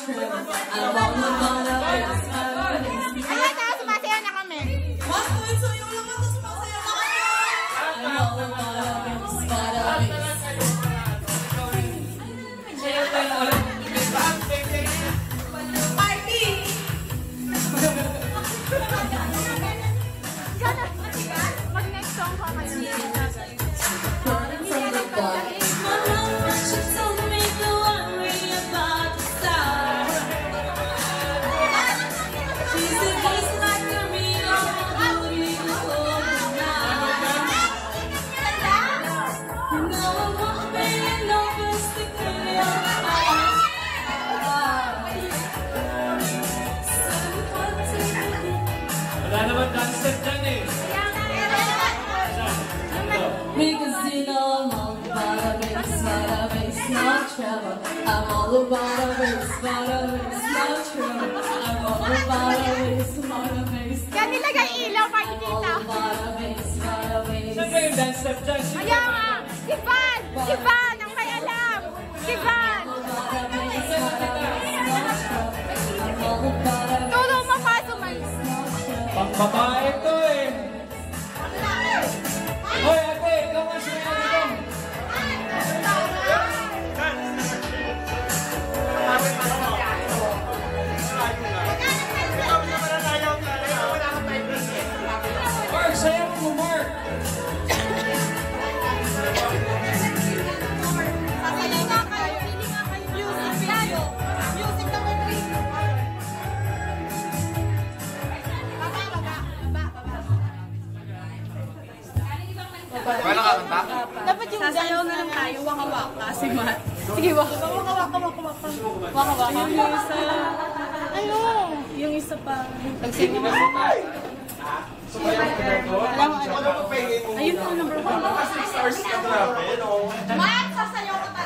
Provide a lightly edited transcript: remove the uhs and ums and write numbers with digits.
tremor. I'm all about a bass, not a bass. Ayan na, sumasaya na kami. I'm all about a bass, not a bass. Mag-next song ka kayo. Wala naman dance step dyan eh. Because you know I'm all about a bass, not a bass, no trouble. I'm all about a bass, not a bass, no trouble. I'm all about a bass, not a bass. Yan nilagay ilaw para I'm hindi all kita. about a bass, not a bass. Saan ba yung dance step dyan? Ayan nga, si Van! Si Van ang may alam! Si Van! Turo mo pa sumalis. Pang babae to eh. Hoy ate, ikaw nga siya dito. Mark, sayaw mo Mark. Pili nga kayo, pili nga kayo. Music tayo. Music number 3. Baba, baba. Paano kakanta? Dapat yung sasayaw na lang tayo, waka-waka. Si Matt. Sige, waka-waka. Waka-waka. Yung isa. Ano? Yung isa pa. Nagsinig na po tayo. Ayun po, number 1. Stars ka na. Matt, sasayaw ka tayo.